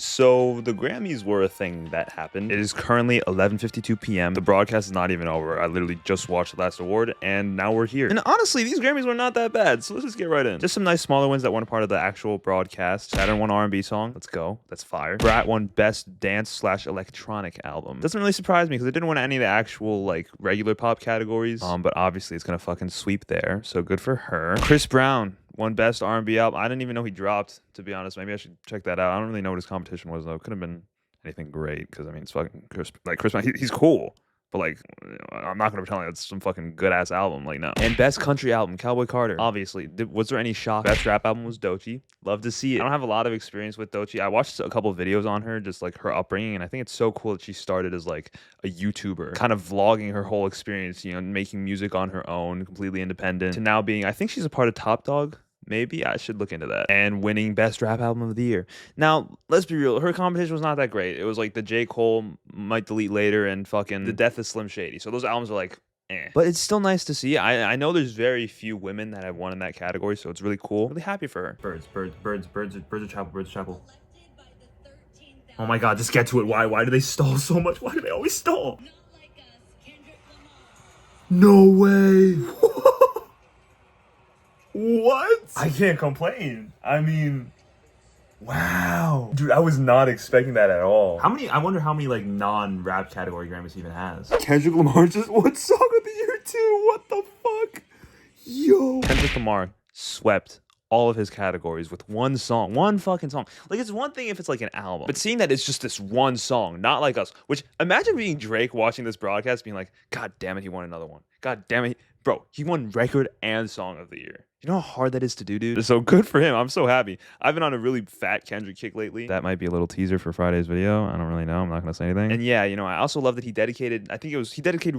So the Grammys were a thing that happened. It is currently 11:52 p.m. The broadcast is not even over. I literally just watched the last award, and now we're here. And honestly, these Grammys were not that bad, so let's just get right in. Just some nice smaller wins that weren't part of the actual broadcast. Saturn won R&B song. Let's go. That's fire. Brat won Best Dance/Electronic Album. Doesn't really surprise me because it didn't win any of the actual like regular pop categories. But obviously it's gonna fucking sweep there. So good for her. Chris Brown won Best R&B Album. I didn't even know he dropped, to be honest. Maybe I should check that out. I don't really know what his competition was, though. Could have been anything great, because, I mean, it's fucking Chris Brown. He's cool. But, like, I'm not going to pretend like it's some fucking good-ass album. Like, no. And Best Country Album, Cowboy Carter. Obviously. Was there any shock? Best Rap Album was Doechii. Love to see it. I don't have a lot of experience with Doechii. I watched a couple of videos on her, just, like, her upbringing, and I think it's so cool that she started as, like, a YouTuber, kind of vlogging her whole experience, you know, making music on her own, completely independent, to now being, I think she's a part of Top Dog. Maybe I should look into that. And winning Best Rap Album of the Year. Now, let's be real. Her competition was not that great. It was like the J. Cole, Might Delete Later, and fucking The Death of Slim Shady. So those albums are like, eh. But it's still nice to see. I know there's very few women that have won in that category, so it's really cool. Really happy for her. Birds of Chapel. Oh my god, just get to it. Why do they stall so much? Why do they always stall? No way. What? I can't complain. I mean, wow. Dude, I was not expecting that at all. I wonder how many, like, non-rap category Grammys he even has. Kendrick Lamar just won Song of the Year, too. What the fuck? Yo. Kendrick Lamar swept all of his categories with one song. One fucking song. Like, it's one thing if it's, like, an album. But seeing that it's just this one song, not like us. Which, imagine being Drake watching this broadcast being like, God damn it, he won another one. God damn it. Bro, he won Record and Song of the Year. You know how hard that is to do, dude? So good for him. I'm so happy. I've been on a really fat Kendrick kick lately. That might be a little teaser for Friday's video. I don't really know. I'm not going to say anything. And yeah, you know, I also love that he dedicated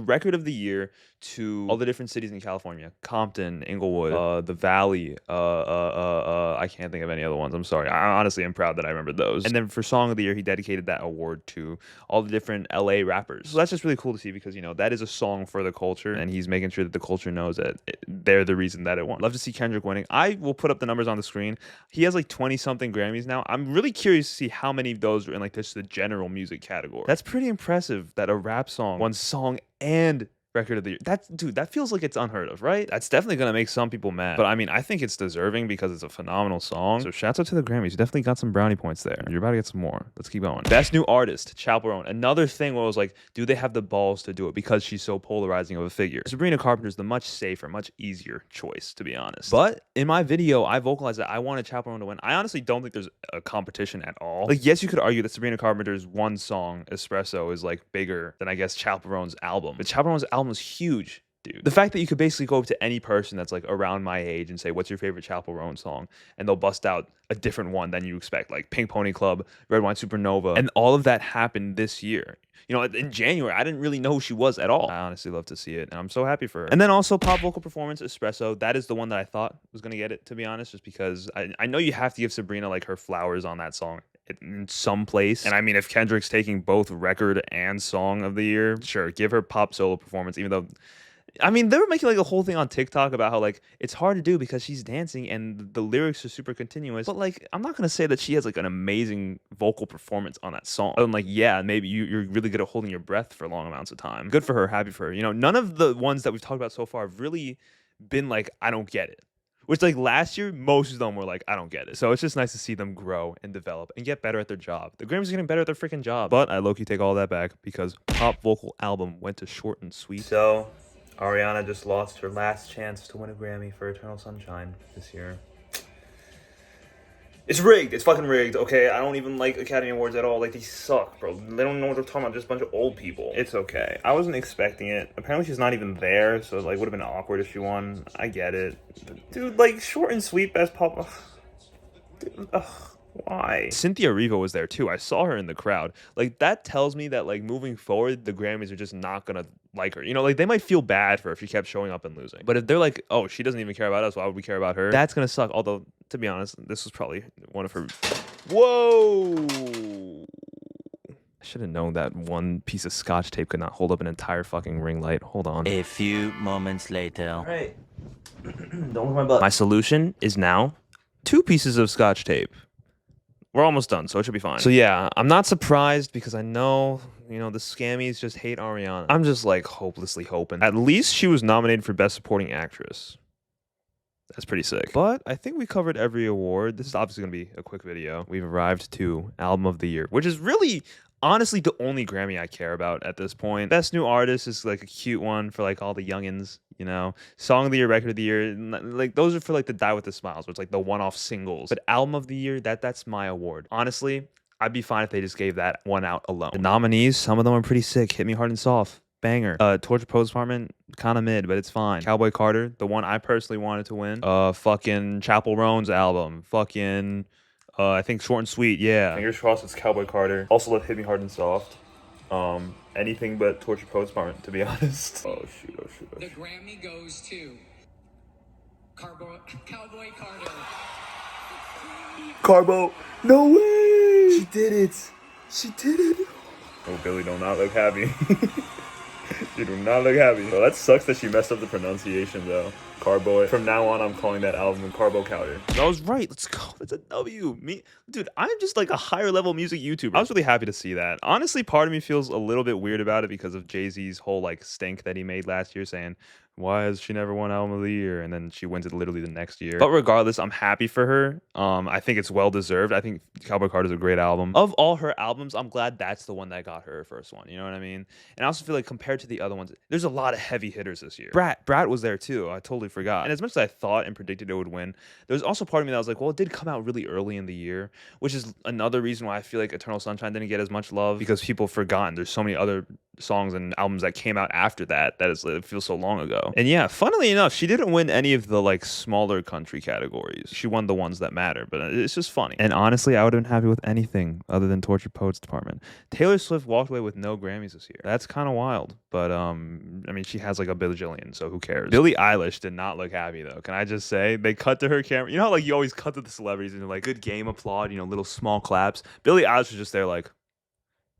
Record of the Year to all the different cities in California. Compton, Inglewood, the Valley, I can't think of any other ones. I'm sorry. I honestly am proud that I remembered those. And then for Song of the Year, he dedicated that award to all the different LA rappers. So that's just really cool to see because, you know, that is a song for the culture and he's making sure that the culture knows that they're the reason that it won. Love to see Kendrick winning. I will put up the numbers on the screen. He has like 20 something Grammys now. I'm really curious to see how many of those are in like just the general music category. That's pretty impressive that a rap song won Song and Record of the Year. That feels like it's unheard of, right? That's definitely gonna make some people mad. But I mean, I think it's deserving because it's a phenomenal song. So shouts out to the Grammys. You definitely got some brownie points there. You're about to get some more. Let's keep going. Best New Artist, Chaperone. Another thing where I was like, do they have the balls to do it because she's so polarizing of a figure? Sabrina Carpenter's the much safer, much easier choice, to be honest. But in my video, I vocalized that I wanted Chaperone to win. I honestly don't think there's a competition at all. Like, yes, you could argue that Sabrina Carpenter's one song, Espresso, is like bigger than I guess Chaperone's album. But Chaperone's album was huge, dude. The fact that you could basically go up to any person that's like around my age and say, what's your favorite Chaperone song? And they'll bust out a different one than you expect, like Pink Pony Club, Red Wine Supernova. And all of that happened this year. You know, in January, I didn't really know who she was at all. I honestly love to see it, and I'm so happy for her. And then also Pop Vocal Performance, Espresso. That is the one that I thought was going to get it, to be honest, just because I know you have to give Sabrina like her flowers on that song in some place. And I mean, if Kendrick's taking both Record and Song of the Year, sure, give her Pop Solo Performance, even though, I mean, they were making like a whole thing on TikTok about how like it's hard to do because she's dancing and the lyrics are super continuous. But like, I'm not gonna say that she has like an amazing vocal performance on that song. I'm like, yeah, maybe you're really good at holding your breath for long amounts of time. Good for her, happy for her. You know, none of the ones that we've talked about so far have really been like, I don't get it. Which, like, last year, most of them were like, I don't get it. So it's just nice to see them grow and develop and get better at their job. The Grammys are getting better at their freaking job. But I low-key take all that back because Pop Vocal Album went to Short and Sweet. So Ariana just lost her last chance to win a Grammy for Eternal Sunshine this year. It's rigged. It's fucking rigged, okay? I don't even like Academy Awards at all. Like, they suck, bro. They don't know what they're talking about. Just a bunch of old people. It's okay. I wasn't expecting it. Apparently, she's not even there, so, like, would have been awkward if she won. I get it. But, dude, like, Short and Sweet, Best Pop... Ugh. Dude, ugh. Why? Cynthia Erivo was there too. I saw her in the crowd. Like, that tells me that, like, moving forward, the Grammys are just not gonna like her. You know, like, they might feel bad for her if she kept showing up and losing. But if they're like, oh, she doesn't even care about us, why would we care about her? That's gonna suck. Although, to be honest, this was probably one of her... Whoa! I should have known that one piece of Scotch tape could not hold up an entire fucking ring light. Hold on. A few moments later. All right. Don't look at my butt. My solution is now 2 pieces of Scotch tape. We're almost done, so it should be fine. So yeah, I'm not surprised because I know, you know, the scammies just hate Ariana. I'm just like hopelessly hoping. At least she was nominated for Best Supporting Actress. That's pretty sick. But I think we covered every award. This is obviously going to be a quick video. We've arrived to Album of the Year, which is really, honestly, the only Grammy I care about at this point. Best New Artist is like a cute one for like all the youngins, you know. Song of the Year, Record of the Year, like those are for like the Die With The Smiles, where it's like the one-off singles. But Album of the Year, that's my award. Honestly, I'd be fine if they just gave that one out alone. The nominees, some of them are pretty sick. Hit Me Hard and Soft. Banger. Torture Pose Department, kind of mid, but it's fine. Cowboy Carter, the one I personally wanted to win. Fucking Chapel Roan's album. Fucking, I think Short and Sweet, yeah. Fingers crossed it's Cowboy Carter. Also let Hit Me Hard and Soft. Anything but Torture Pose Department, to be honest. Oh shoot, oh shoot, oh shoot. The Grammy goes to Cowboy Carter. Carbo, no way! She did it. She did it. Oh, Billy do not look happy. She do not look happy. Well, that sucks that she messed up the pronunciation, though. Carboy. From now on, I'm calling that album Carbo Counter. I was right. Let's go. That's a W. Dude, I'm just like a higher level music YouTuber. I was really happy to see that. Honestly, part of me feels a little bit weird about it because of Jay-Z's whole like stink that he made last year saying, why has she never won Album of the Year? And then she wins it literally the next year. But regardless, I'm happy for her. I think it's well deserved. I think Cowboy Carter is a great album. Of all her albums, I'm glad that's the one that got her first one. You know what I mean? And I also feel like compared to the other ones, there's a lot of heavy hitters this year. Brat was there too. I totally forgot. And as much as I thought and predicted it would win, there's also part of me that was like, well, it did come out really early in the year, which is another reason why I feel like Eternal Sunshine didn't get as much love because people forgotten. There's so many other songs and albums that came out after that it feels so long ago. And yeah, funnily enough, she didn't win any of the like smaller country categories. She won the ones that matter, but it's just funny. And honestly, I would have been happy with anything other than Torture Poets Department. Taylor Swift walked away with no Grammys this year. That's kind of wild, but I mean, she has like a bajillion, so who cares? Billie Eilish did not look happy though. Can I just say, they cut to her camera. You know how like you always cut to the celebrities and they're like, good game, applaud, you know, little small claps. Billie Eilish was just there like,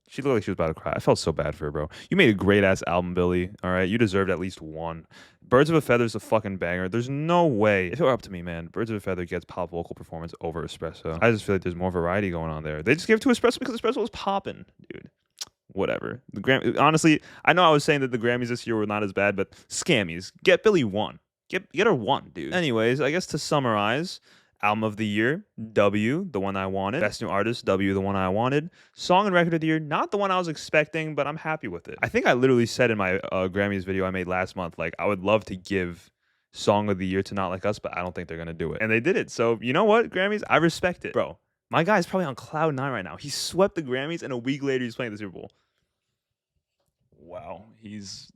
she looked like she was about to cry. I felt so bad for her, bro. You made a great-ass album, Billie, all right? You deserved at least one. Birds of a Feather is a fucking banger. There's no way. If it were up to me, man, Birds of a Feather gets pop vocal performance over Espresso. I just feel like there's more variety going on there. They just gave it to Espresso because Espresso was popping, dude. Whatever. The Grammy, honestly, I know I was saying that the Grammys this year were not as bad, but scammies. Get Billie one. Get her one, dude. Anyways, I guess to summarize, Album of the Year, W, the one I wanted. Best New Artist, W, the one I wanted. Song and Record of the Year, not the one I was expecting, but I'm happy with it. I think I literally said in my Grammys video I made last month, like, I would love to give Song of the Year to Not Like Us, but I don't think they're going to do it. And they did it. So, you know what, Grammys? I respect it. Bro, my guy's probably on cloud 9 right now. He swept the Grammys, and a week later, he's playing the Super Bowl. Wow, he's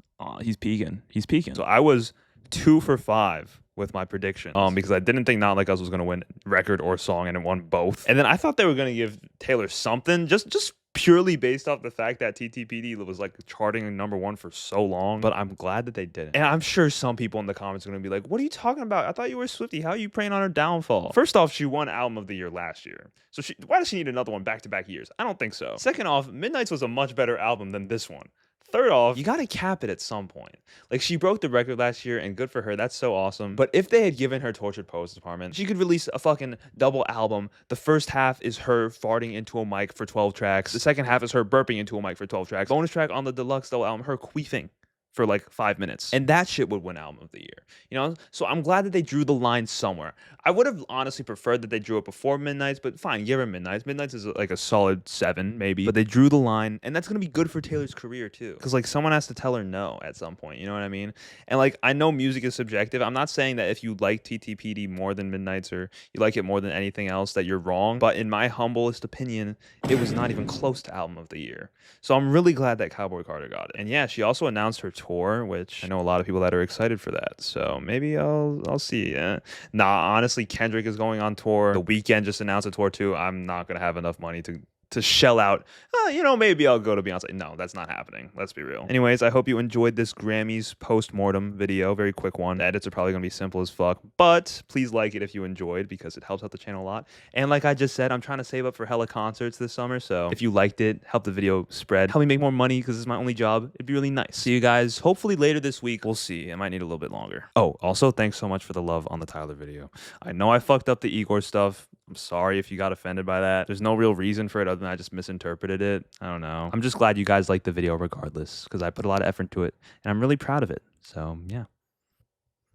peaking. He's peaking. So I was 2 for 5 with my prediction, because I didn't think Not Like Us was going to win record or song, and it won both. And then I thought they were going to give Taylor something, just purely based off the fact that TTPD was like charting #1 for so long. But I'm glad that they didn't. And I'm sure some people in the comments are going to be like, what are you talking about? I thought you were Swiftie. How are you praying on her downfall? First off, she won Album of the Year last year. So why does she need another one back-to-back years? I don't think so. Second off, Midnight's was a much better album than this one. Third off, you gotta cap it at some point. Like, she broke the record last year, and good for her. That's so awesome. But if they had given her Tortured Poets Department, she could release a fucking double album. The first half is her farting into a mic for 12 tracks. The second half is her burping into a mic for 12 tracks. Bonus track on the deluxe double album, her queefing for like 5 minutes. And that shit would win Album of the Year. You know? So I'm glad that they drew the line somewhere. I would have honestly preferred that they drew it before Midnight's, but fine, give her Midnight's. Midnight's is like a solid 7, maybe. But they drew the line, and that's gonna be good for Taylor's career too. Because like someone has to tell her no at some point, you know what I mean? And like, I know music is subjective. I'm not saying that if you like TTPD more than Midnight's or you like it more than anything else that you're wrong. But in my humblest opinion, it was not even close to Album of the Year. So I'm really glad that Cowboy Carter got it. And yeah, she also announced her tour, which I know a lot of people that are excited for that. So maybe I'll see. Nah, honestly, Kendrick is going on tour. The Weeknd just announced a tour too. I'm not gonna have enough money to shell out. You know, maybe I'll go to Beyonce. No, that's not happening. Let's be real. Anyways, I hope you enjoyed this Grammys post-mortem video. Very quick one. The edits are probably gonna be simple as fuck, but please like it if you enjoyed because it helps out the channel a lot. And like I just said, I'm trying to save up for hella concerts this summer. So if you liked it, help the video spread. Help me make more money because it's my only job. It'd be really nice. See you guys hopefully later this week. We'll see. It might need a little bit longer. Oh, also thanks so much for the love on the Tyler video. I know I fucked up the Igor stuff. I'm sorry if you got offended by that. There's no real reason for it other than I just misinterpreted it. I don't know. I'm just glad you guys liked the video regardless because I put a lot of effort into it and I'm really proud of it. So yeah.